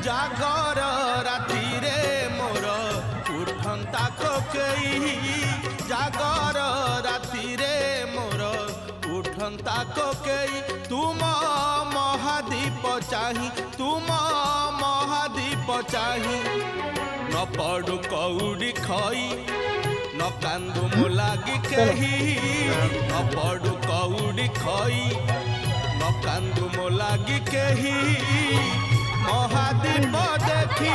जागर राति रे मोर उठंता कोकेई जागर राति रे मोर उठंता कोकेई तुम महादीप चाही तुम महादीप चाही न पड़ू कौड़ी खई न कांदू मो लागी केही न पड़ू कौड़ी खई न कांदू मो लागी केही महादीप देखी